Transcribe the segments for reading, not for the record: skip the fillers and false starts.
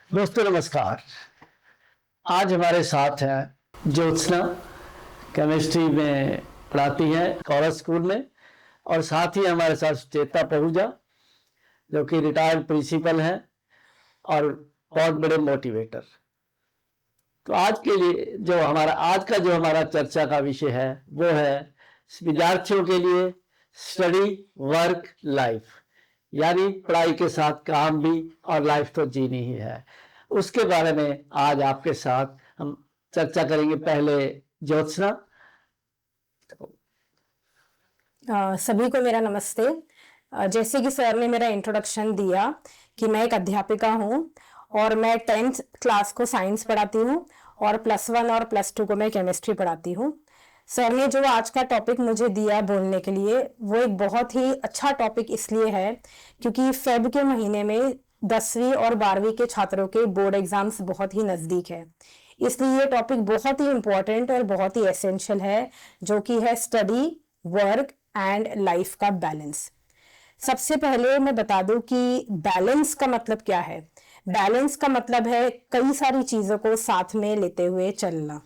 दोस्तों नमस्कार। आज हमारे साथ हैं ज्योत्सना, केमिस्ट्री में पढ़ाती हैं कॉलेज स्कूल में, और साथ ही हमारे साथ सुचेता पहूजा जो कि रिटायर्ड प्रिंसिपल हैं और बहुत बड़े मोटिवेटर। तो आज के लिए जो हमारा चर्चा का विषय है वो है विद्यार्थियों के लिए स्टडी वर्क लाइफ, यानी पढ़ाई के साथ काम भी और लाइफ तो जीनी ही है। उसके बारे में आज आपके साथ हम चर्चा करेंगे। पहले ज्योत्सना। सभी को मेरा नमस्ते। जैसे कि सर ने मेरा इंट्रोडक्शन दिया कि मैं एक अध्यापिका हूँ और मैं 10th क्लास को साइंस पढ़ाती हूँ और +1 और +2 को मैं केमिस्ट्री पढ़ाती हूँ। सर ने जो आज का टॉपिक मुझे दिया बोलने के लिए वो एक बहुत ही अच्छा टॉपिक इसलिए है क्योंकि फेब के महीने में 10वीं और 12वीं के छात्रों के बोर्ड एग्जाम्स बहुत ही नज़दीक है, इसलिए ये टॉपिक बहुत ही इम्पोर्टेंट और बहुत ही एसेंशियल है, जो कि है स्टडी वर्क एंड लाइफ का बैलेंस। सबसे पहले मैं बता दूं कि बैलेंस का मतलब क्या है। बैलेंस का मतलब है कई सारी चीज़ों को साथ में लेते हुए चलना।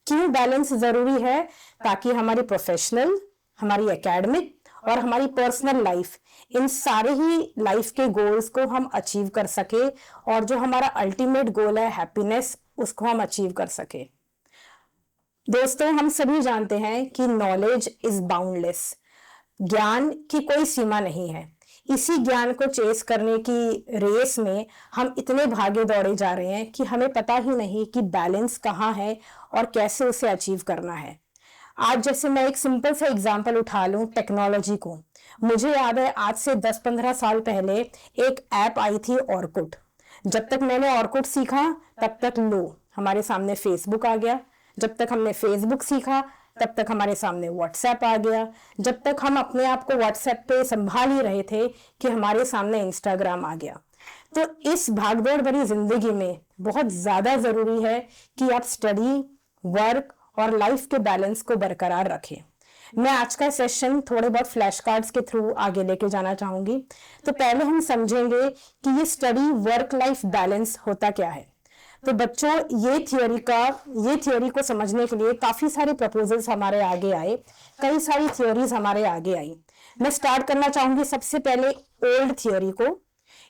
क्यों बैलेंस ज़रूरी है? ताकि हमारी प्रोफेशनल, हमारी एकेडमिक और हमारी पर्सनल लाइफ, इन सारे ही लाइफ के गोल्स को हम अचीव कर सके और जो हमारा अल्टीमेट गोल है हैप्पीनेस, उसको हम अचीव कर सके। दोस्तों, हम सभी जानते हैं कि नॉलेज इज बाउंडलेस। ज्ञान की कोई सीमा नहीं है। इसी ज्ञान को चेस करने की रेस में हम इतने भागे दौड़े जा रहे हैं कि हमें पता ही नहीं कि बैलेंस कहाँ है और कैसे उसे अचीव करना है। आज जैसे मैं एक सिंपल सा एग्जांपल उठा लूं टेक्नोलॉजी को। मुझे याद है आज से 10-15 साल पहले एक ऐप आई थी ऑर्कुट। जब तक मैंने ऑर्कुट सीखा तब तक लो हमारे सामने फेसबुक आ गया। जब तक हमने फेसबुक सीखा तब तक हमारे सामने व्हाट्सएप आ गया। जब तक हम अपने आप को व्हाट्सएप पे संभाल ही रहे थे कि हमारे सामने इंस्टाग्राम आ गया। तो इस भागदौड़ भरी जिंदगी में बहुत ज्यादा जरूरी है कि आप स्टडी, वर्क और लाइफ के बैलेंस को बरकरार रखें। मैं आज का सेशन थोड़े बहुत फ्लैश कार्ड्स के थ्रू आगे लेके जाना चाहूंगी। तो पहले हम समझेंगे कि ये स्टडी वर्क लाइफ बैलेंस होता क्या है। तो बच्चों, ये थ्योरी को समझने के लिए काफी सारे प्रपोजल्स हमारे आगे आए, कई सारी थ्योरीज हमारे आगे आई। मैं स्टार्ट करना चाहूंगी सबसे पहले ओल्ड थ्योरी को।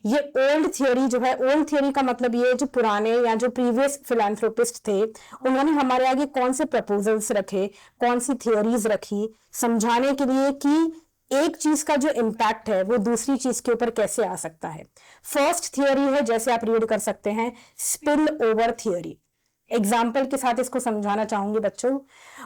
ये ओल्ड थ्योरी जो है, ओल्ड थ्योरी का मतलब ये जो पुराने या जो प्रीवियस फिलैंथ्रोपिस्ट थे, उन्होंने हमारे आगे कौन से प्रपोजल्स रखे, कौन सी थ्योरीज रखी, समझाने के लिए कि एक चीज का जो इम्पैक्ट है वो दूसरी चीज के ऊपर कैसे आ सकता है। फर्स्ट थ्योरी है, जैसे आप रीड कर सकते हैं, स्पिल ओवर थ्योरी। एग्जाम्पल के साथ इसको समझाना चाहूंगी बच्चों।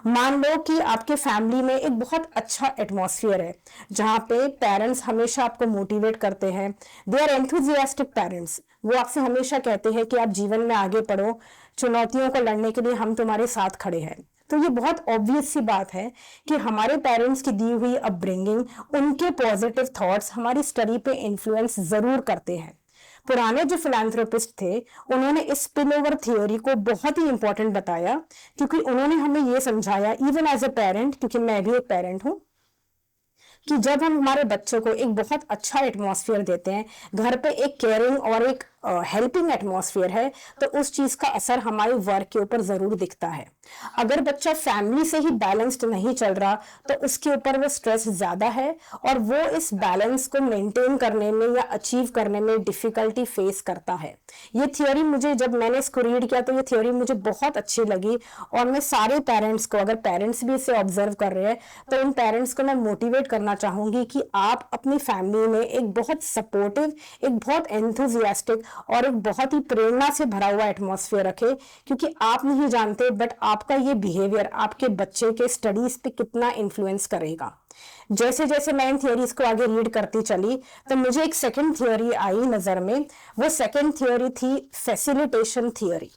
मान लो कि आपके फैमिली में एक बहुत अच्छा एटमॉस्फेयर है जहाँ पे पेरेंट्स हमेशा आपको मोटिवेट करते हैं। They are enthusiastic parents. वो आपसे हमेशा कहते हैं कि आप जीवन में आगे बढ़ो, चुनौतियों को लड़ने के लिए हम तुम्हारे साथ खड़े हैं। तो ये बहुत ऑब्वियस सी बात है कि हमारे पेरेंट्स की दी हुई अपब्रिंगिंग, उनके पॉजिटिव थॉट्स हमारी स्टडी पे इन्फ्लुएंस जरूर करते हैं। पुराने जो फिलैंथ्रोपिस्ट थे, उन्होंने इस स्पिल ओवर थियोरी को बहुत ही इंपॉर्टेंट बताया क्योंकि उन्होंने हमें ये समझाया, इवन एज अ पेरेंट, क्योंकि मैं भी एक पेरेंट हूं, कि जब हम हमारे बच्चों को एक बहुत अच्छा एटमॉस्फेयर देते हैं, घर पे एक केयरिंग और एक हेल्पिंग एटमॉस्फेयर है, तो उस चीज का असर हमारे वर्क के ऊपर जरूर दिखता है। अगर बच्चा फैमिली से ही बैलेंस्ड नहीं चल रहा तो उसके ऊपर वो स्ट्रेस ज्यादा है और वो इस बैलेंस को मेंटेन करने में या अचीव करने में डिफिकल्टी फेस करता है। ये थ्योरी मुझे, जब मैंने इसको रीड किया तो ये थ्योरी मुझे बहुत अच्छी लगी और मैं सारे पेरेंट्स को, अगर पेरेंट्स भी इसे ऑब्जर्व कर रहे हैं तो उन पेरेंट्स को मैं मोटिवेट करना चाहूंगी कि आप अपनी फैमिली में एक बहुत सपोर्टिव, एक बहुत एंथुजियास्टिक और एक बहुत ही प्रेरणा से भरा हुआ एटमॉस्फेयर रखे, क्योंकि आप नहीं जानते बट आपका ये बिहेवियर आपके बच्चे के स्टडीज पे कितना इन्फ्लुएंस करेगा। जैसे जैसे मैं इन थियोरीज को आगे रीड करती चली तो मुझे एक सेकंड थियोरी आई नजर में। वो सेकंड थियोरी थी फैसिलिटेशन थियोरी।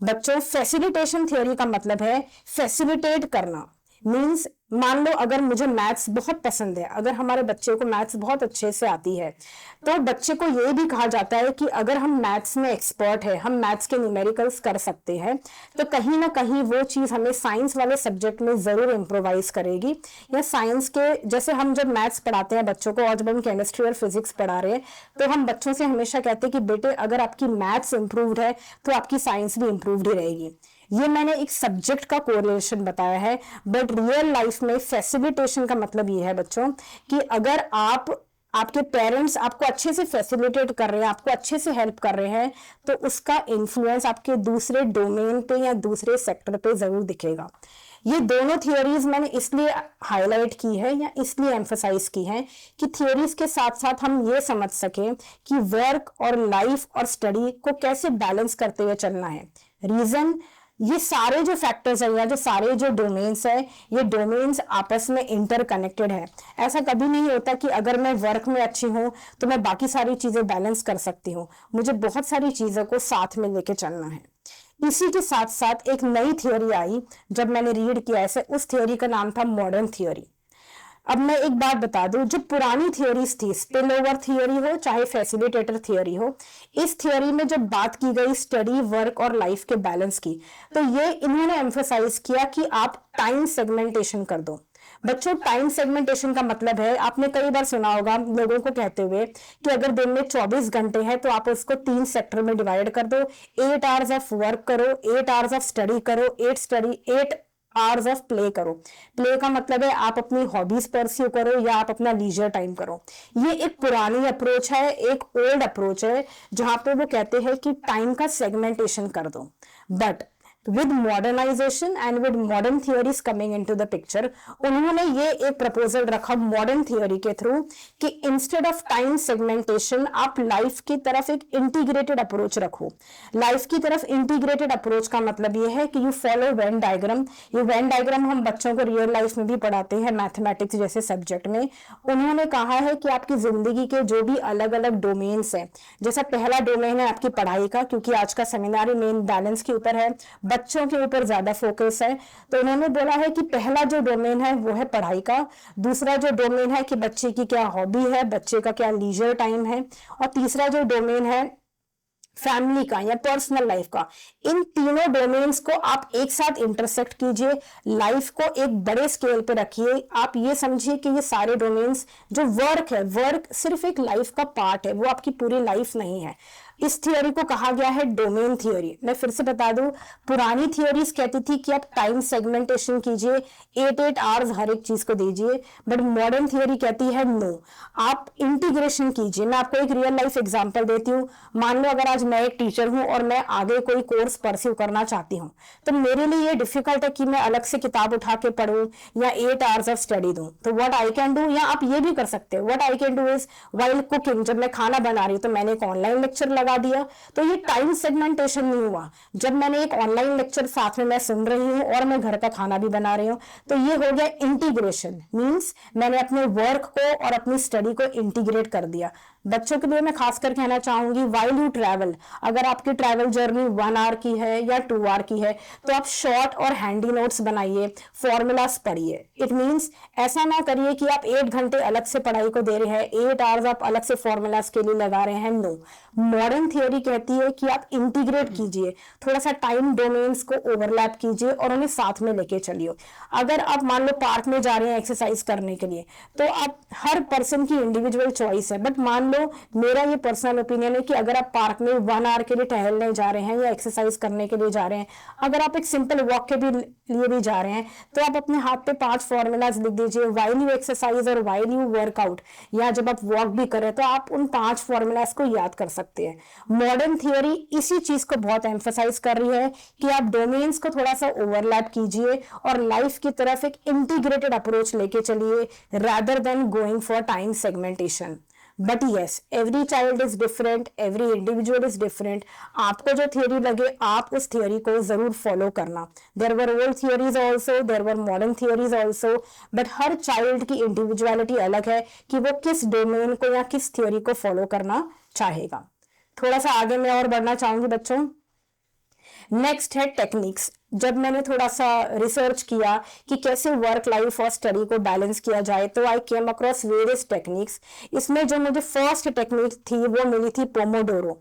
बच्चों, फैसिलिटेशन थियोरी का मतलब है फैसिलिटेट करना, मीन्स मान लो अगर मुझे मैथ्स बहुत पसंद है, अगर हमारे बच्चे को मैथ्स बहुत अच्छे से आती है, तो बच्चे को ये भी कहा जाता है कि अगर हम मैथ्स में एक्सपर्ट है, हम मैथ्स के न्यूमेरिकल्स कर सकते हैं, तो कहीं ना कहीं वो चीज हमें साइंस वाले सब्जेक्ट में जरूर इम्प्रोवाइज करेगी। या साइंस के जैसे हम जब मैथ्स पढ़ाते हैं बच्चों को, और जब हम केमिस्ट्री और फिजिक्स पढ़ा रहे हैं, तो हम बच्चों से हमेशा कहते हैं कि बेटे अगर आपकी मैथ्स इंप्रूव्ड है तो आपकी साइंस भी इंप्रूव्ड ही रहेगी। ये मैंने एक सब्जेक्ट का कोरिलेशन बताया है, बट रियल लाइफ में फैसिलिटेशन का मतलब ये है बच्चों कि अगर आपके पेरेंट्स आपको अच्छे से फैसिलिटेट कर रहे हैं, आपको अच्छे से हेल्प कर रहे हैं, तो उसका इन्फ्लुएंस आपके दूसरे डोमेन पे या दूसरे सेक्टर पे जरूर दिखेगा। ये दोनों थियोरीज मैंने इसलिए हाईलाइट की है या इसलिए एम्फसाइज की है कि थियोरीज के साथ साथ हम ये समझ सकें कि वर्क और लाइफ और स्टडी को कैसे बैलेंस करते हुए चलना है। रीजन, ये सारे जो फैक्टर्स है या जो सारे जो डोमेन्स है, ये डोमेन्स आपस में इंटरकनेक्टेड है। ऐसा कभी नहीं होता कि अगर मैं वर्क में अच्छी हूं तो मैं बाकी सारी चीजें बैलेंस कर सकती हूँ। मुझे बहुत सारी चीजों को साथ में लेके चलना है। इसी के साथ साथ एक नई थ्योरी आई जब मैंने रीड किया ऐसे, उस थ्योरी का नाम था मॉडर्न थ्योरी। अब मैं एक बात बता दूं, जो पुरानी थ्योरीज थी, स्पिल ओवर थ्योरी हो चाहे फैसिलिटेटर थ्योरी हो, इस थ्योरी में जब बात की गई स्टडी, वर्क और लाइफ के बैलेंस की, तो ये इन्होंने एम्फसाइज किया कि आप टाइम सेगमेंटेशन कर दो। बच्चों, टाइम सेगमेंटेशन का मतलब है, आपने कई बार सुना होगा लोगों को कहते हुए कि अगर दिन में 24 घंटे हैं तो आप उसको 3 सेक्टर में डिवाइड कर दो। 8 आवर्स ऑफ वर्क करो, 8 आवर्स ऑफ स्टडी करो, 8 आवर्स ऑफ प्ले करो। प्ले का मतलब है आप अपनी हॉबीज परस्यू करो या आप अपना लीजर टाइम करो। ये एक पुरानी अप्रोच है, एक ओल्ड अप्रोच है, जहां पे वो कहते हैं कि टाइम का सेगमेंटेशन कर दो। But with modernization and with modern theories coming into the picture, उन्होंने ये एक प्रपोजल रखा मॉडर्न थियोरी के थ्रू कि इंस्टेड ऑफ टाइम सेगमेंटेशन आप लाइफ की तरफ एक इंटीग्रेटेड अप्रोच रखो। लाइफ की तरफ इंटीग्रेटेड अप्रोच का मतलब ये है कि यू फॉलो वेन डायग्राम। ये वेन डायग्राम हम बच्चों को रियल लाइफ में भी पढ़ाते हैं मैथमेटिक्स जैसे सब्जेक्ट में। उन्होंने कहा है कि आपकी जिंदगी के जो भी अलग अलग डोमेन्स है, जैसा पहला डोमेन है आपकी पढ़ाई का, क्योंकि आज का सेमिनार मेन बैलेंस के ऊपर है, बच्चों के ऊपर ज्यादा फोकस है, तो उन्होंने बोला है कि पहला जो डोमेन है वो है पढ़ाई का। दूसरा जो डोमेन है कि बच्चे की क्या हॉबी है, बच्चे का क्या लीजर टाइम है, और तीसरा जो डोमेन है फैमिली का या पर्सनल लाइफ का। इन तीनों डोमेन्स को आप एक साथ इंटरसेक्ट कीजिए, लाइफ को एक बड़े स्केल पे रखिए। आप ये समझिए कि ये सारे डोमेन्स, जो वर्क है, वर्क सिर्फ एक लाइफ का पार्ट है, वो आपकी पूरी लाइफ नहीं है। इस थियोरी को कहा गया है डोमेन थियोरी। मैं फिर से बता दूं, पुरानी थियोरीज कहती थी कि आप टाइम सेगमेंटेशन कीजिए, 8 आवर्स हर एक चीज को दीजिए, बट मॉडर्न थियोरी कहती है नो, आप इंटीग्रेशन कीजिए। मैं आपको एक रियल लाइफ एग्जांपल देती हूँ। मान लो अगर आज मैं एक टीचर हूं और मैं आगे कोई कोर्स परस्यू करना चाहती हूँ, तो मेरे लिए ये डिफिकल्ट है कि मैं अलग से किताब उठा के पढूं या 8 आवर्स ऑफ स्टडी दूं। तो व्हाट आई कैन डू, या आप ये भी कर सकते हो, what I can do is while cooking, जब मैं खाना बना रही हूँ तो मैंने एक ऑनलाइन लेक्चर लगा दिया, तो ये टाइम सेगमेंटेशन नहीं हुआ। जब मैंने एक ऑनलाइन लेक्चर साथ में मैं सुन रही हूँ और मैं घर का खाना भी बना रही हूँ, तो ये हो गया इंटीग्रेशन। मींस मैंने अपने वर्क को और अपनी स्टडी को इंटीग्रेट कर दिया। बच्चों के लिए मैं खासकर कहना चाहूंगी, व्हाइल यू ट्रैवल, अगर आपकी ट्रैवल जर्नी 1 आवर की है या 2 आवर की है, तो आप शॉर्ट और हैंडी नोट्स बनाइए, फॉर्मूलाज पढ़िए। इट मींस ऐसा ना करिए कि आप 8 घंटे अलग से पढ़ाई को दे रहे हैं, 8 आवर्स आप अलग से फॉर्मूलाज के लिए लगा रहे हैं। नो, मॉडर्न थियोरी कहती है कि आप इंटीग्रेट कीजिए, थोड़ा सा टाइम डोमेन्स को ओवरलैप कीजिए और उन्हें साथ में लेके चलिए। अगर आप मान लो पार्क में जा रहे हैं एक्सरसाइज करने के लिए, तो आप हर पर्सन की इंडिविजुअल चॉइस है, बट मान लो मेरा ये पर्सनल ओपिनियन है कि अगर आप पार्क में 1 आवर के लिए टहलने जा रहे हैं या एक्सरसाइज करने के लिए जा रहे हैं, अगर आप एक सिंपल वॉक के लिए भी जा रहे हैं, तो आप अपने हाथ पे 5 फॉर्मूलाज लिख दीजिए, व्हाइल यू एक्सरसाइज और व्हाइल यू वर्कआउट, या जब आप वॉक भी करें तो आप उन 5 फॉर्मूलाज को याद कर सकते हैं। मॉडर्न थियोरी इसी चीज को बहुत एम्फसाइज कर रही है कि आप डोमेन्स को थोड़ा सा ओवरलैप कीजिए और लाइफ की तरफ एक इंटीग्रेटेड अप्रोच लेके चलिए, rather than going for time segmentation. But yes, every child is different, every individual is different. आपको जो थियोरी लगे आप उस थियोरी को जरूर फॉलो करना। There were old theories also, there were modern theories also, but her child की individuality अलग है कि वो किस डोमेन को या किस थियोरी को फॉलो करना चाहेगा। थोड़ा सा आगे मैं और बढ़ना चाहूंगी बच्चों। नेक्स्ट है टेक्निक्स। जब मैंने थोड़ा सा रिसर्च किया कि कैसे वर्क लाइफ और स्टडी को बैलेंस किया जाए, तो आई केम अक्रॉस वेरियस टेक्निक्स। इसमें जो मुझे फर्स्ट टेक्निक थी वो मिली थी पोमोडोरो।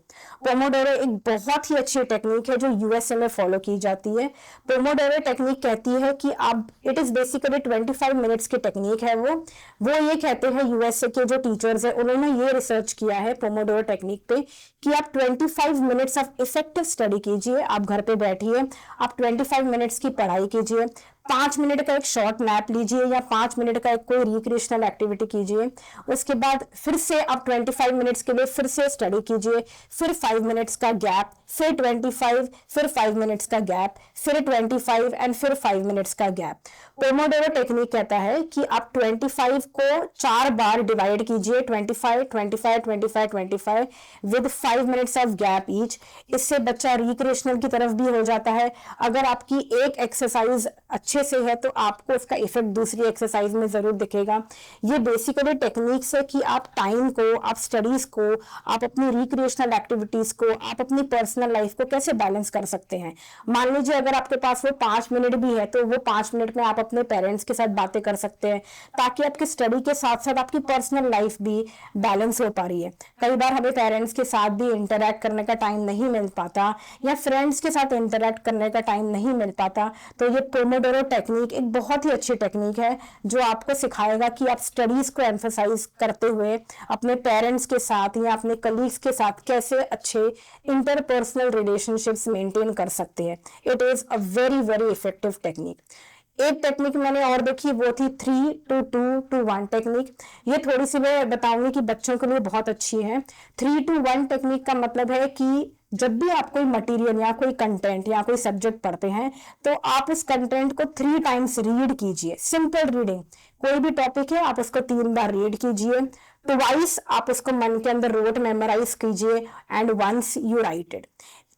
पोमोडोरो एक बहुत ही अच्छी टेक्निक है जो यूएसए में फॉलो की जाती है। पोमोडोरो टेक्निक कहती है कि आप, इट इज बेसिकली 25 मिनट्स की टेक्निक है। वो ये कहते हैं, यूएसए के जो टीचर्स है उन्होंने ये रिसर्च किया है पोमोडोरो टेक्निक पे कि आप 25 मिनट्स ऑफ इफेक्टिव स्टडी कीजिए। आप घर पे बैठिए, आप 25 मिनट्स की पढ़ाई कीजिए, 5 मिनट का एक शॉर्ट नैप लीजिए या 5 मिनट का एक कोई रिक्रिएशनल एक्टिविटी कीजिए। उसके बाद फिर से आप 25 मिनट्स के लिए फिर से स्टडी कीजिए, फिर 5 मिनट्स का गैप, फिर 25, फिर 5 मिनट्स का गैप, फिर 25 एंड फिर 5 मिनट्स का गैप। पोमोडोरो टेक्निक कहता है कि आप 25 को 4 बार डिवाइड कीजिए, 25, 25, 25, 25 with 5 minutes of gap each. इससे बच्चा रिक्रिएशनल की तरफ भी हो जाता है। अगर आपकी एक एक्सरसाइज अच्छे से है तो आपको उसका इफेक्ट दूसरी एक्सरसाइज में जरूर दिखेगा। ये बेसिकली टेक्निक्स है कि आप टाइम को, आप स्टडीज को, आप अपनी रिक्रिएशनल एक्टिविटीज को, आप अपनी पर्सनल लाइफ को कैसे बैलेंस कर सकते हैं। मान लीजिए अगर आपके पास वो 5 मिनट भी है तो वो 5 मिनट में आप अपने पेरेंट्स के साथ बातें कर सकते हैं, ताकि आपकी स्टडी के साथ साथ आपकी पर्सनल लाइफ भी बैलेंस हो पा रही है। कई बार हमें पेरेंट्स के साथ भी इंटरैक्ट करने का टाइम नहीं मिल पाता या फ्रेंड्स के साथ इंटरैक्ट करने का टाइम नहीं मिल पाता, तो ये पोमोडोरो टेक्निक एक बहुत ही अच्छी टेक्निक है जो आपको सिखाएगा कि आप स्टडीज को एम्फसाइज करते हुए अपने पेरेंट्स के साथ या अपने कलीग्स के साथ कैसे अच्छे इंटरपर्सनल रिलेशनशिप्स मेंटेन कर सकते हैं। It is a very very effective technique. एक टेक्निक मैंने और देखी, वो थी 3 to 2 to 1 टेक्निक। ये थोड़ी सी मैं बताऊंगी कि बच्चों के लिए बहुत अच्छी है। 3 to 1 टेक्निक का मतलब है कि जब भी आप कोई मटेरियल या कोई कंटेंट या कोई सब्जेक्ट पढ़ते हैं तो आप उस कंटेंट को 3 टाइम्स रीड कीजिए। सिंपल रीडिंग, कोई भी टॉपिक है आप उसको 3 बार रीड कीजिए, ट्वाइस आप उसको मन के अंदर रोट मेमोराइज कीजिए and once you write it.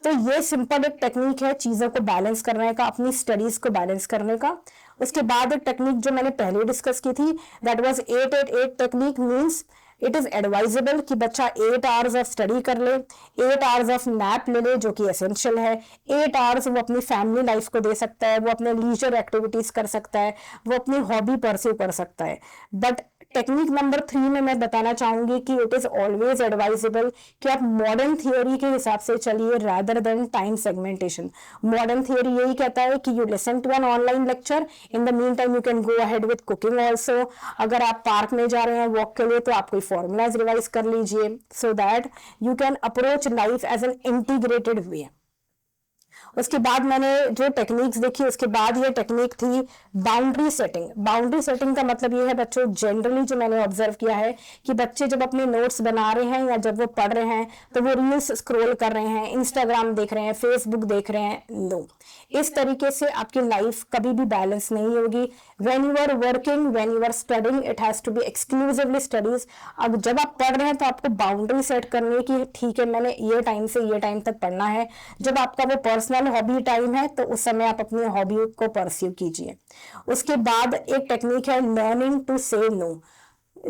तो ये सिंपल एक टेक्निक है चीजों को बैलेंस करने का, अपनी स्टडीज को बैलेंस करने का। उसके बाद एक टेक्निक जो मैंने पहले डिस्कस की थी, that was 8-8-8 technique. Means it is advisable कि बच्चा 8 आवर्स ऑफ स्टडी कर ले, 8 आवर्स ऑफ नैप ले ले जो कि एसेंशियल है, 8 आवर्स वो अपनी फैमिली लाइफ को दे सकता है, वो अपने लीजर एक्टिविटीज कर सकता है, वो अपनी हॉबी परस्यू कर सकता है। बट टेक्निक नंबर 3 में मैं बताना चाहूंगी कि इट इज ऑलवेज एडवाइजेबल कि आप मॉडर्न थियोरी के हिसाब से चलिए rather than time segmentation. Modern theory यही कहता है कि you listen to an online lecture, in the mean time you can go ahead with cooking also. अगर आप पार्क में जा रहे हैं वॉक के लिए तो आप कोई फॉर्मूलाज रिवाइज कर लीजिए, so that you can approach life as an integrated way. उसके बाद मैंने जो टेक्निक्स देखी, उसके बाद ये टेक्निक थी बाउंड्री सेटिंग। बाउंड्री सेटिंग का मतलब ये है बच्चों, जनरली जो मैंने ऑब्जर्व किया है कि बच्चे जब अपने नोट्स बना रहे हैं या जब वो पढ़ रहे हैं तो वो रील्स स्क्रॉल कर रहे हैं, इंस्टाग्राम देख रहे हैं, फेसबुक देख रहे हैं। नो, इस तरीके से आपकी लाइफ कभी भी बैलेंस नहीं होगी। When you are working, when you are studying, it has to be exclusively studies. अब जब आप पढ़ रहे हैं तो आपको बाउंड्री सेट करनी है कि ठीक है मैंने ये टाइम से ये टाइम तक पढ़ना है। जब आपका वो पर्सनल हॉबी टाइम है तो उस समय आप अपनी हॉबी को परस्यू कीजिए। उसके बाद एक टेक्निक है learning to say no.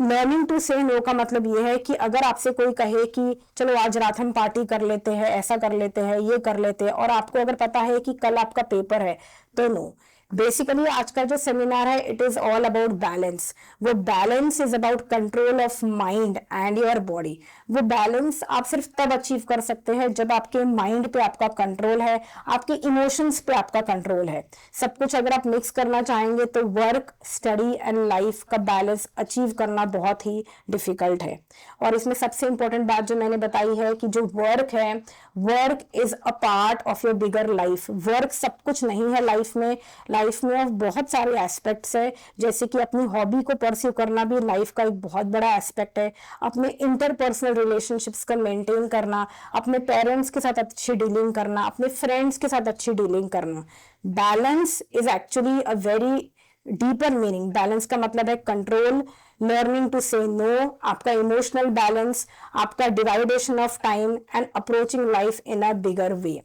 Learning to say no का मतलब ये है कि अगर आपसे कोई कहे कि चलो आज रात हम पार्टी कर लेते हैं, ऐसा कर लेते हैं, ये कर लेते हैं, और आपको अगर पता है कि कल आपका पेपर है तो नो। बेसिकली आज का जो सेमिनार है it is all about balance. वो balance is about control of mind and your body. वो बैलेंस आप सिर्फ तब अचीव कर सकते हैं जब आपके माइंड पे आपका कंट्रोल है, आपके इमोशंस पे आपका कंट्रोल है। सब कुछ अगर आप मिक्स करना चाहेंगे तो वर्क, स्टडी एंड लाइफ का बैलेंस अचीव करना बहुत ही डिफिकल्ट है। और इसमें सबसे इंपॉर्टेंट बात जो मैंने बताई है कि जो वर्क है, work is a part of your bigger life. Work सब कुछ नहीं है लाइफ में बहुत सारे एस्पेक्ट्स है, जैसे कि अपनी हॉबी को परस्यू करना भी लाइफ का एक बहुत बड़ा एस्पेक्ट है। अपने इंटरपर्सनल रिलेशनशिप्स को मेंटेन करना, अपने पेरेंट्स के साथ अच्छी डीलिंग करना, अपने फ्रेंड्स के साथ अच्छी डीलिंग करना। Balance is actually a very deeper meaning. Balance का मतलब है control, learning to say no, आपका इमोशनल बैलेंस, आपका division of time and approaching life in a bigger way.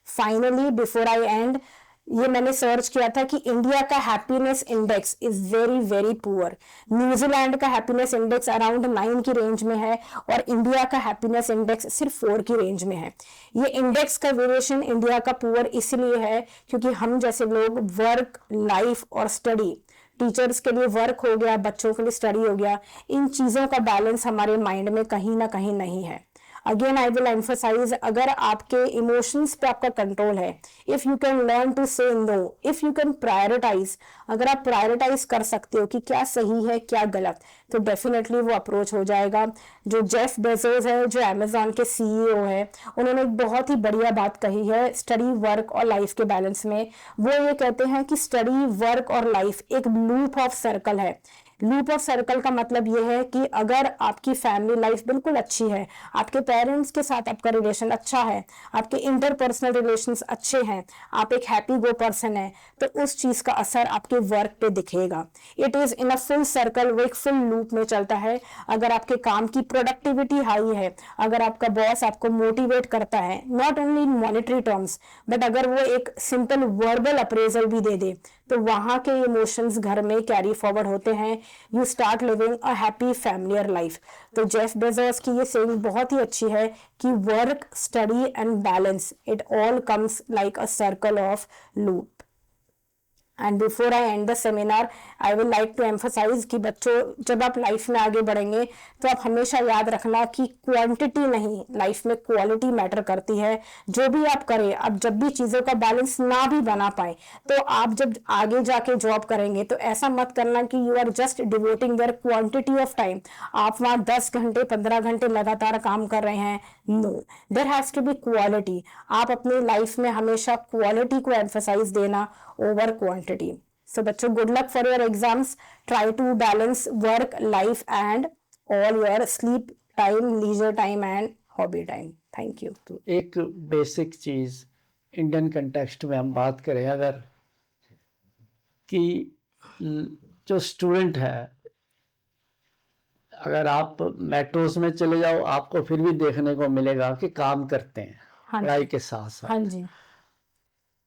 Finally before I end, ये मैंने सर्च किया था कि इंडिया का happiness index is very very poor. New Zealand का हैप्पीनेस इंडेक्स अराउंड 9 की रेंज में है और इंडिया का हैप्पीनेस इंडेक्स सिर्फ 4 की रेंज में है। ये इंडेक्स का वेरिएशन इंडिया का पुअर इसलिए है क्योंकि हम जैसे लोग वर्क, लाइफ और स्टडी, टीचर्स के लिए वर्क हो गया, बच्चों के लिए स्टडी हो गया, इन चीजों का बैलेंस हमारे माइंड में कहीं ना कहीं नहीं है। अगेन आई विल एम्फोसाइज, अगर आपके इमोशंस पे आपका कंट्रोल है, if you can learn to say no, if you can prioritise, अगर आप प्रायोरिटाइज कर सकते हो कि क्या सही है क्या गलत, तो डेफिनेटली वो अप्रोच हो जाएगा। जो जेफ बेजोस है, जो अमेजॉन के सीईओ है, उन्होंने एक बहुत ही बढ़िया बात कही है स्टडी, वर्क और लाइफ के बैलेंस में। वो ये कहते हैं कि स्टडी, वर्क और लाइफ एक लूप ऑफ सर्कल है। लूप ऑफ सर्कल का मतलब यह है कि अगर आपकी फैमिली लाइफ बिल्कुल अच्छी है, आपके पेरेंट्स के साथ आपका रिलेशन अच्छा है, आपके इंटरपर्सनल रिलेशंस अच्छे हैं, आप एक हैप्पी गो पर्सन है, तो उस चीज का असर आपके वर्क पे दिखेगा। It is in a full circle, वो एक फुल लूप में चलता है। अगर आपके काम की प्रोडक्टिविटी हाई है, अगर आपका बॉस आपको मोटिवेट करता है, not only in monetary terms but अगर वो एक सिंपल वर्बल अप्रेजल भी दे दे, तो वहां के इमोशंस घर में कैरी फॉरवर्ड होते हैं। You start living a happy familiar life. तो जेफ बेजोस की ये सेइंग बहुत ही अच्छी है कि work, study and balance, it all comes like a circle of loop. And before I end the seminar, I will like to emphasise कि बच्चों, जब आप लाइफ में आगे बढ़ेंगे तो आप हमेशा याद रखना कि क्वांटिटी नहीं, लाइफ में क्वालिटी मैटर करती है। जो भी आप करें, अब जब भी चीज़ों का बैलेंस ना भी बना पाए, तो आप जब आगे जाके जॉब करेंगे तो ऐसा मत करना कि you are just devoting their quantity of time, आप वहाँ 10 घंटे 15 घंटे लगातार काम कर रहे हैं। No, there has to be quality. आप अपनी लाइफ में हमेशा क्वालिटी को एम्फोसाइज देना over quantity. So बच्चों, good luck for your exams. Try to balance work, life and all your sleep time, leisure time and hobby time. Thank you. तो एक basic चीज इंडियन कंटेक्स्ट में हम बात करें अगर, कि जो स्टूडेंट है, अगर आप मेट्रोस में चले जाओ आपको फिर भी देखने को मिलेगा कि काम करते हैं पढ़ाई के साथ साथ। हाँ जी।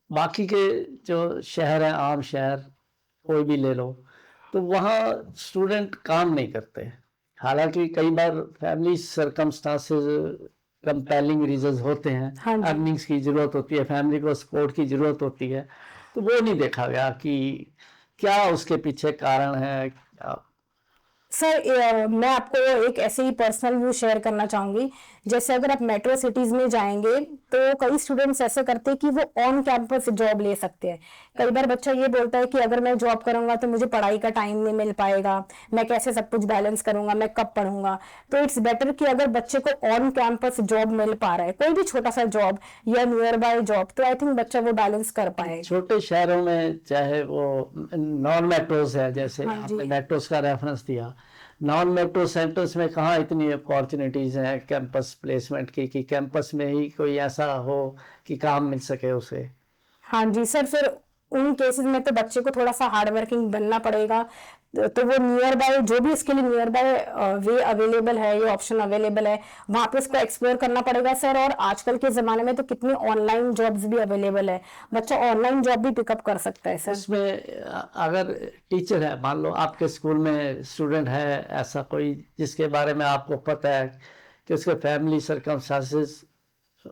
बाकी के जो शहर हैं, आम शहर कोई भी ले लो, तो वहाँ स्टूडेंट काम नहीं करते। हालांकि कई बार फैमिली सर्कमस्टांसेस, कंपेलिंग रीजंस होते हैं, हाँ जी। अर्निंग्स की जरूरत होती है, फैमिली को सपोर्ट की जरूरत होती है, तो वो नहीं देखा गया कि क्या उसके पीछे कारण है। सर, मैं आपको एक ऐसे ही पर्सनल व्यू शेयर करना चाहूंगी। जैसे अगर आप मेट्रो सिटीज में जाएंगे तो कई स्टूडेंट्स ऐसे करते हैं कि वो ऑन कैंपस जॉब ले सकते हैं। कई बार बच्चा ये बोलता है कि अगर मैं जॉब करूंगा तो मुझे पढ़ाई का टाइम नहीं मिल पाएगा, मैं कैसे सब कुछ बैलेंस करूंगा, मैं कब पढ़ूंगा। तो इट्स बेटर कि अगर बच्चे को ऑन कैंपस जॉब मिल पा रहा है, कोई भी छोटा सा जॉब या नियर बाय जॉब, तो आई थिंक बच्चा वो बैलेंस कर पाएगा। छोटे शहरों में चाहे वो नॉन मेट्रोस है, जैसे आपने मेट्रोस का रेफरेंस दिया, नॉन मेट्रो सेंटर्स में कहाँ इतनी अपॉर्चुनिटीज हैं कैंपस प्लेसमेंट की कि कैंपस में ही कोई ऐसा हो कि काम मिल सके उसे। हाँ जी सर, फिर उन केसेस में तो बच्चे को थोड़ा सा हार्ड वर्किंग बनना पड़ेगा। तो वो नियर बाय, जो भी उसके लिए नियर बाय वे अवेलेबल है, ये ऑप्शन अवेलेबल है, वहां पे उसको एक्सप्लोर करना पड़ेगा सर। और आजकल के जमाने में तो कितनी ऑनलाइन जॉब्स भी अवेलेबल है, बच्चा ऑनलाइन जॉब भी पिकअप कर सकता है सर। उसमें अगर टीचर है, मान लो आपके स्कूल में स्टूडेंट है ऐसा कोई जिसके बारे में आपको पता है कि उसके फैमिली सर्कमस्टांसेस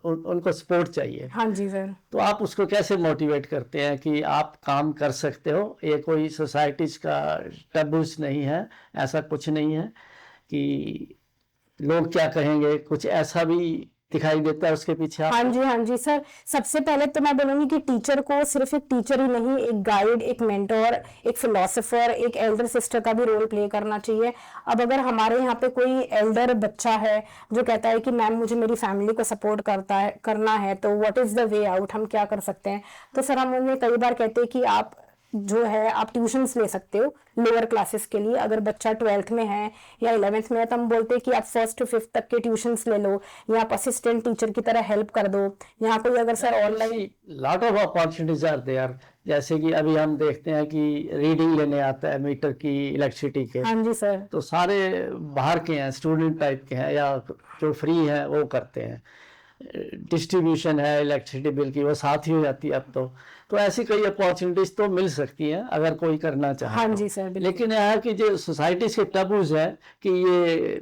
उनको सपोर्ट चाहिए, हाँ जी सर, तो आप उसको कैसे मोटिवेट करते हैं कि आप काम कर सकते हो? ये कोई सोसाइटीज का टैबूज नहीं है, ऐसा कुछ नहीं है कि लोग क्या कहेंगे, कुछ ऐसा भी दिखाई देता है उसके पीछे हाँ जी सर। सबसे पहले तो मैं बोलूंगी कि टीचर को सिर्फ एक टीचर ही नहीं, एक गाइड, एक मेंटोर, एक फिलोसोफर, एक एल्डर सिस्टर का भी रोल प्ले करना चाहिए। अब अगर हमारे यहाँ पे कोई एल्डर बच्चा है जो कहता है कि मैम मुझे मेरी फैमिली को सपोर्ट करना है, तो what is the way out, हम क्या कर सकते हैं? तो सर हम उन्हें कई बार कहते हैं कि आप जो है आप ट्यूशंस ले सकते हो लोअर क्लासेस के लिए। अगर बच्चा 12th में है या 11th में है तो हम बोलते हैं कि आप 1st to 5th तक के ट्यूशंस ले लो, या आप असिस्टेंट टीचर की तरह हेल्प कर दो। यहाँ कोई अगर sir online lot of opportunities are there, जैसे कि अभी हम देखते हैं कि रीडिंग लेने आता है मीटर की इलेक्ट्रिसिटी के, हाँ जी सर, तो सारे बाहर के हैं, स्टूडेंट टाइप के हैं या जो फ्री हैं वो करते हैं। डिस्ट्रीब्यूशन है इलेक्ट्रिसिटी बिल की, वो साथ ही हो जाती है अब तो ऐसी कई अपॉर्चुनिटीज तो मिल सकती हैं अगर कोई करना चाहे हाँ तो। जी सर, बिल्कुल। लेकिन यह है कि जो सोसाइटी के टबूज है कि ये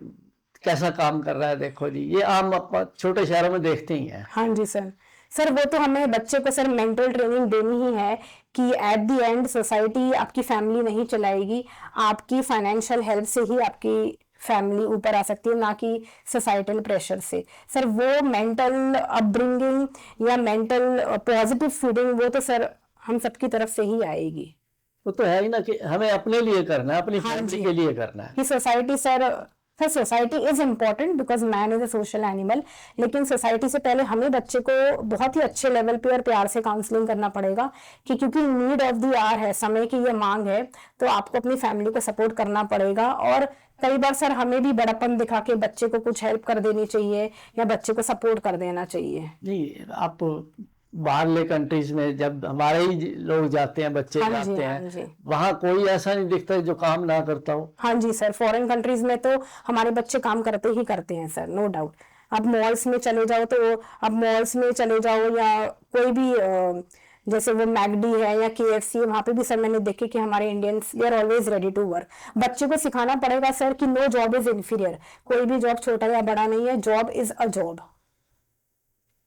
कैसा काम कर रहा है, देखो जी ये आम छोटे शहरों में देखते ही हैं। हाँ जी सर। सर वो तो हमें बच्चे को सर मेंटल ट्रेनिंग देनी ही है कि एट द एंड सोसाइटी आपकी फैमिली नहीं चलाएगी, आपकी फाइनेंशियल हेल्प से ही आपकी फैमिली ऊपर आ सकती है, ना कि सोसाइटल प्रेशर से। सर वो मेंटल अपब्रिंगिंग या मेंटल पॉजिटिव फीडिंग वो तो सर हम सबकी तरफ से ही आएगी। वो तो है ही ना कि हमें अपने लिए करना है, अपनी हाँ फैमिली जी। के लिए करना है। कि society sir society is important because man is a social animal, लेकिन सोसाइटी से पहले हमें बच्चे को बहुत ही अच्छे लेवल पे और प्यार से काउंसलिंग करना पड़ेगा कि क्योंकि नीड ऑफ द आवर है, समय की ये मांग है, तो आपको अपनी फैमिली को सपोर्ट करना पड़ेगा। और कई बार सर हमें भी बड़प्पन दिखा के बच्चे को कुछ हेल्प कर देनी चाहिए या बच्चे को सपोर्ट कर देना चाहिए। नहीं, आप बाहरले कंट्रीज में जब हमारे ही लोग जाते हैं, बच्चे हाँ जी, जाते हाँ हैं, जी। वहाँ कोई ऐसा नहीं दिखता जो काम ना करता हो। हाँ जी सर, फॉरेन कंट्रीज में तो हमारे बच्चे काम करते ही करते हैं सर, नो डाउट। अब मॉल्स में चले जाओ तो अब मॉल्स में चले जाओ या कोई भी जैसे वो मैकडी है या केएफसी है, वहां पे भी सर मैंने देखे कि हमारे Indians they are always ready to work. बच्चे को सिखाना पड़ेगा सर कि नो जॉब इज इन्फीरियर, कोई भी जॉब छोटा या बड़ा नहीं है, job is a job.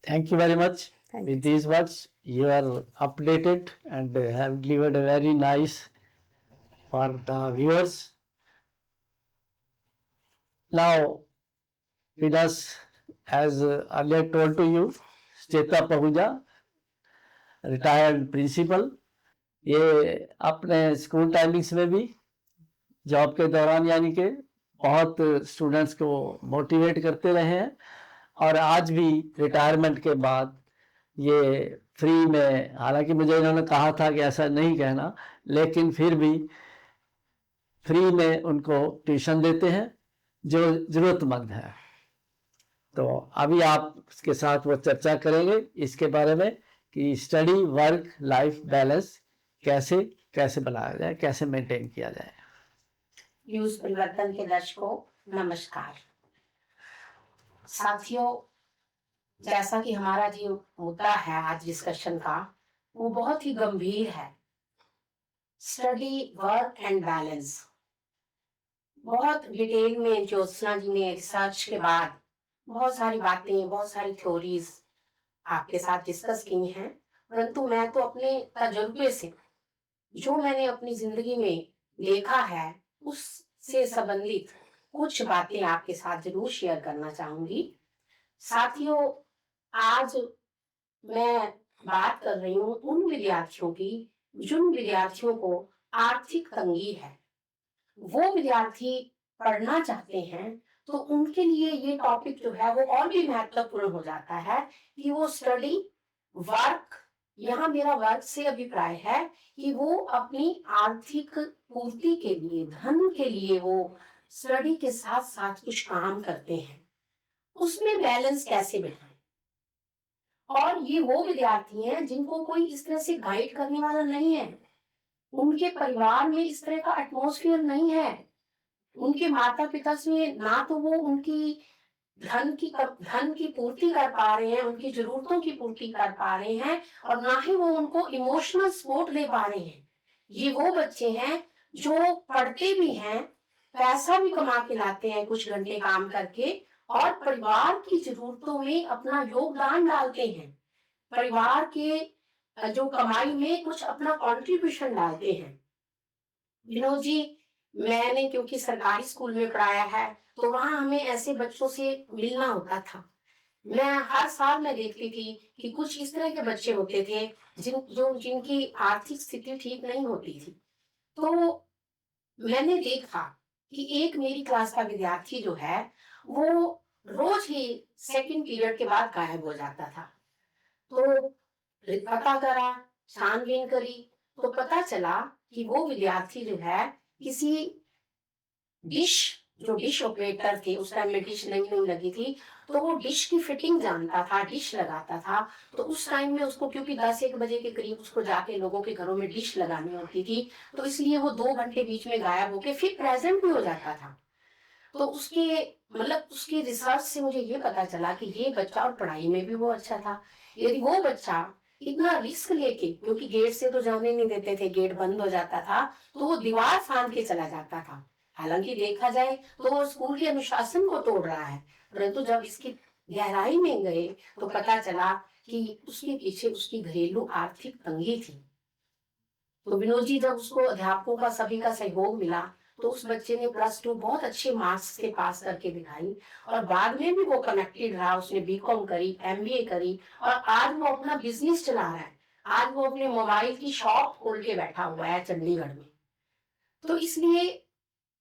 Thank you very much. Thank With these words, you are updated and have delivered a very nice for the viewers. Now, with us, as earlier told to you, Cheta Pahuja, retired principal. ये अपने school timings में भी job के दौरान यानी कि बहुत students को मोटिवेट करते रहे हैं, और आज भी रिटायरमेंट के बाद ये फ्री में, हालांकि मुझे इन्होंने कहा था कि ऐसा नहीं कहना, लेकिन फिर भी फ्री में उनको ट्यूशन देते हैं जो ज़रूरतमंद है। तो अभी आप उसके साथ वो चर्चा करेंगे इसके बारे में कि स्टडी वर्क लाइफ बैलेंस कैसे कैसे बनाया जाए, कैसे मेंटेन किया जाए। न्यूज परिवर्तन के दर्शकों नमस्कार। साथियों, जैसा कि हमारा जो मुद्दा है आज डिस्कशन का, वो बहुत ही गंभीर है। Study work and balance. बहुत डिटेल में ज्योत्सना जी ने रिसर्च के बाद बहुत सारी बातें, बहुत सारी थ्योरीज आपके साथ डिस्कस की हैं, परंतु मैं तो अपने तजुर्बे से, जो मैंने अपनी जिंदगी में देखा है, उससे संबंधित कुछ बातें आपके साथ जरूर शेयर करना चाहूंगी। साथियों, आज मैं बात कर रही हूँ उन विद्यार्थियों की जिन विद्यार्थियों को आर्थिक तंगी है। वो विद्यार्थी पढ़ना चाहते हैं तो उनके लिए ये टॉपिक जो है वो और भी महत्वपूर्ण हो जाता है कि वो स्टडी वर्क, यहाँ मेरा वर्क से अभिप्राय है कि वो अपनी आर्थिक पूर्ति के लिए, धन के लिए वो स्टडी के साथ साथ कुछ काम करते हैं, उसमें बैलेंस कैसे बिठाएं। और ये वो विद्यार्थी हैं जिनको कोई इस तरह से गाइड करने वाला नहीं है, उनके परिवार में इस तरह का एटमॉस्फेयर नहीं है, उनके माता पिता से ना तो वो उनकी धन की पूर्ति कर पा रहे हैं, उनकी जरूरतों की पूर्ति कर पा रहे हैं, और ना ही वो उनको इमोशनल सपोर्ट दे पा रहे हैं। ये वो बच्चे हैं जो पढ़ते भी हैं, पैसा भी कमा के लाते हैं कुछ घंटे काम करके, और परिवार की जरूरतों में अपना योगदान डालते हैं, परिवार के जो कमाई में कुछ अपना कंट्रीब्यूशन डालते हैं। विनोद जी, मैंने क्योंकि सरकारी स्कूल में पढ़ाया है तो वहां हमें ऐसे बच्चों से मिलना होता था। मैं हर साल मैं देखती थी कि कुछ इस तरह के बच्चे होते थे जिनकी आर्थिक स्थिति ठीक नहीं होती थी। तो मैंने देखा कि एक मेरी क्लास का विद्यार्थी जो है वो रोज ही सेकंड पीरियड के बाद गायब हो जाता था। तो पता करा, छानबीन करी, तो पता चला कि वो विद्यार्थी जो है किसी डिश ऑपरेटर थे, उस टाइम में डिश नहीं लगी थी, तो वो डिश की फिटिंग जानता था, डिश लगाता था। तो उस टाइम में उसको, क्योंकि 10-1 बजे के करीब उसको जाके लोगों के घरों में डिश लगानी होती थी, तो इसलिए वो 2 घंटे बीच में गायब होके फिर प्रेजेंट भी हो जाता था। तो उसके मतलब उसकी रिसर्च से मुझे ये पता चला कि ये बच्चा, और पढ़ाई में भी वो अच्छा था, यदि वो बच्चा इतना रिस्क लेके, क्योंकि गेट से तो जाने नहीं देते थे, गेट बंद हो जाता था, तो वो दीवार फांद के चला जाता था। हालांकि देखा जाए तो वो स्कूल के अनुशासन को तोड़ रहा है, परंतु जब इसकी गहराई में गए तो पता चला कि उसके पीछे उसकी घरेलू आर्थिक तंगी थी। तो विनोद जी, जब उसको अध्यापकों का सभी का सहयोग मिला तो उस बच्चे ने +2 बहुत अच्छे मार्क्स से पास करके दिखाई, और बाद में भी वो कनेक्टेड रहा, उसने बीकॉम करी, एमबीए करी, और आज वो अपना बिजनेस चला रहा है। आज वो अपने मोबाइल की शॉप खोल के बैठा हुआ है चंडीगढ़ में। तो इसलिए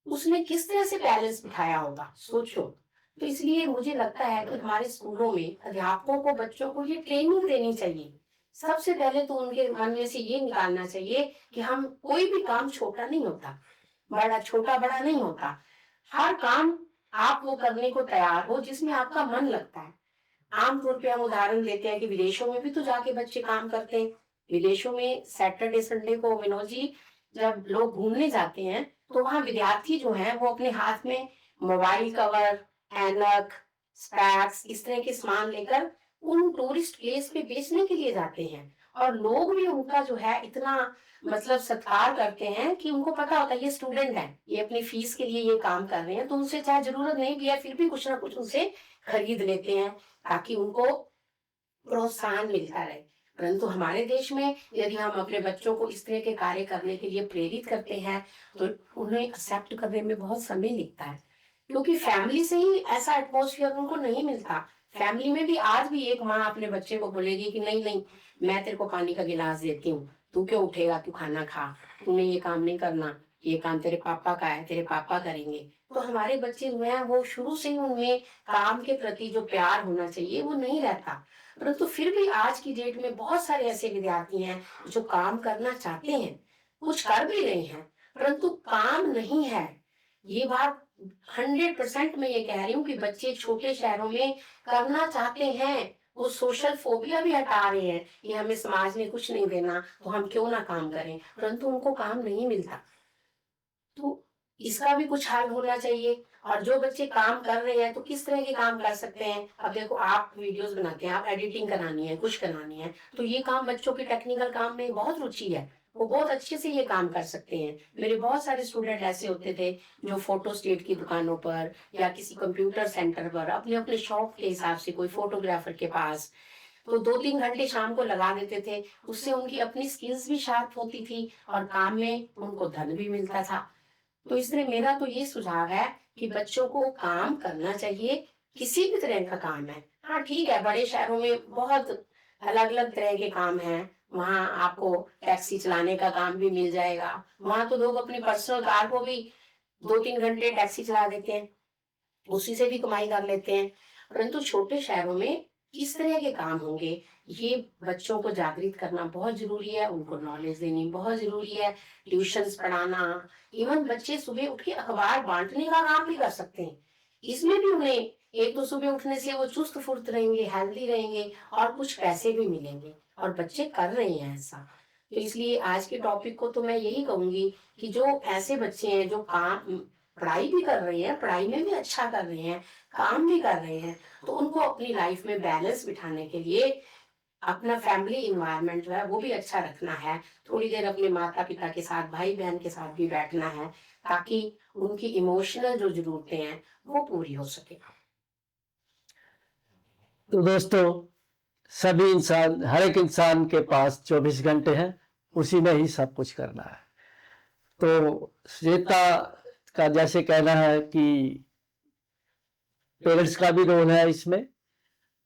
उसने किस तरह से बैलेंस बिठाया होगा, सोचो। तो इसलिए मुझे लगता है कि हमारे स्कूलों में अध्यापकों को बच्चों को ये ट्रेनिंग देनी चाहिए। सबसे पहले तो उनके मन में से ये निकालना चाहिए कि हम, कोई भी काम छोटा नहीं होता, बड़ा छोटा बड़ा नहीं होता। हर काम आप वो करने को तैयार हो जिसमें आपका मन लगता है। आमतौर पे हम उदाहरण देते हैं कि विदेशों में भी तो जाके बच्चे काम करते हैं। विदेशों में सैटरडे संडे को विनोद जी, जब लोग घूमने जाते हैं तो वहां विद्यार्थी जो हैं वो अपने हाथ में मोबाइल कवर, ऐनक, स्पैक्स, इस तरह के सामान लेकर उन टूरिस्ट प्लेस पे बेचने के लिए जाते हैं, और लोग भी उनका जो है इतना मतलब सत्कार करते हैं कि उनको पता होता है ये स्टूडेंट है, ये अपनी फीस के लिए ये काम कर रहे हैं, तो उनसे चाहे जरूरत नहीं भी है फिर भी कुछ ना कुछ उनसे खरीद लेते हैं ताकि उनको प्रोत्साहन मिलता रहे। परंतु हमारे देश में यदि हम अपने बच्चों को इस तरह के कार्य करने के लिए प्रेरित करते हैं तो उन्हें एक्सेप्ट करने में बहुत समय लगता है, क्योंकि फैमिली से ही ऐसा एटमोसफियर उनको नहीं मिलता। फैमिली में भी आज भी एक माँ अपने बच्चे को बोलेगी कि नहीं नहीं, मैं तेरे को पानी का गिलास देती हूँ, तू क्यों उठेगा, तू खाना खा, तूने ये काम नहीं करना, ये काम तेरे पापा का है, तेरे पापा करेंगे। तो हमारे बच्चे जो है वो शुरू से ही उनमें काम के प्रति जो प्यार होना चाहिए वो नहीं रहता। परंतु फिर भी आज की डेट में बहुत सारे ऐसे विद्यार्थी हैं जो काम करना चाहते हैं, कुछ कर भी रहे हैं, परंतु काम नहीं है। ये बात 100% मैं ये कह रही हूँ कि बच्चे छोटे शहरों में करना चाहते हैं, वो सोशल फोबिया भी हटा रहे हैं कि हमें समाज ने कुछ नहीं देना तो हम क्यों ना काम करें, परंतु उनको काम नहीं मिलता। तो इसका भी कुछ हल होना चाहिए। और जो बच्चे काम कर रहे हैं तो किस तरह के काम कर सकते हैं। अब देखो, आप वीडियोस बनाते हैं, आप एडिटिंग करानी है, कुछ करानी है, तो ये काम बच्चों के टेक्निकल काम में बहुत रुचि है, वो बहुत अच्छे से ये काम कर सकते हैं। मेरे बहुत सारे स्टूडेंट ऐसे होते थे जो फोटो स्टेट की दुकानों पर या किसी कंप्यूटर सेंटर पर अपने अपने शौक के हिसाब से, कोई फोटोग्राफर के पास, तो 2-3 घंटे शाम को लगा देते थे। उससे उनकी अपनी स्किल्स भी शार्प होती थी और काम में उनको धन भी मिलता था। तो इसलिए मेरा तो ये सुझाव है कि बच्चों को काम करना चाहिए, किसी भी तरह का काम है। हाँ ठीक है, बड़े शहरों में बहुत अलग अलग तरह के काम हैं, वहाँ आपको टैक्सी चलाने का काम भी मिल जाएगा। वहाँ तो लोग अपनी पर्सनल कार को भी 2-3 घंटे टैक्सी चला देते हैं, उसी से भी कमाई कर लेते हैं। परंतु छोटे शहरों में किस तरह के काम होंगे, ये बच्चों को जागृत करना बहुत जरूरी है, उनको नॉलेज देनी बहुत जरूरी है, ट्यूशंस पढ़ाना। इवन बच्चे सुबह उठ के अखबार बांटने का काम भी कर सकते हैं। इसमें भी उन्हें, एक तो सुबह उठने से वो चुस्त फुर्त रहेंगे, हेल्दी रहेंगे, और कुछ पैसे भी मिलेंगे, और बच्चे कर रहे हैं ऐसा। तो इसलिए आज के टॉपिक को तो मैं यही कहूंगी कि जो ऐसे बच्चे हैं जो काम, पढ़ाई भी कर रहे हैं, पढ़ाई में भी अच्छा कर रहे हैं, काम भी कर रहे हैं, तो उनको अपनी लाइफ में बैलेंस बिठाने के लिए अपना फैमिली इन्वायरमेंट जो है वो भी अच्छा रखना है। थोड़ी देर अपने माता पिता के साथ, भाई बहन के साथ भी बैठना है, ताकि उनकी इमोशनल जो जरूरतें हैं वो पूरी हो सके। तो दोस्तों, सभी इंसान, हर एक इंसान के पास 24 घंटे हैं, उसी में ही सब कुछ करना है। तो श्वेता का जैसे कहना है कि पेरेंट्स का भी रोल है इसमें,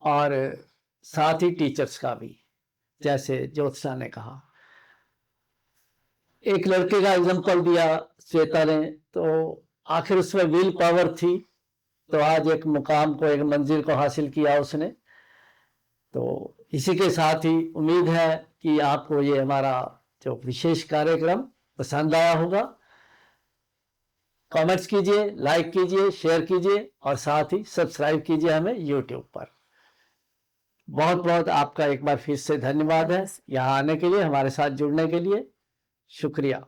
और साथ ही टीचर्स का भी, जैसे ज्योत्सना ने कहा। एक लड़के का एग्जांपल दिया श्वेता ने, तो आखिर उसमें विल पावर थी, तो आज एक मुकाम को, एक मंजिल को हासिल किया उसने। तो इसी के साथ ही उम्मीद है कि आपको ये हमारा जो विशेष कार्यक्रम पसंद आया होगा। कमेंट्स कीजिए, लाइक कीजिए, शेयर कीजिए, और साथ ही सब्सक्राइब कीजिए हमें यूट्यूब पर। बहुत बहुत आपका एक बार फिर से धन्यवाद है यहाँ आने के लिए, हमारे साथ जुड़ने के लिए। शुक्रिया।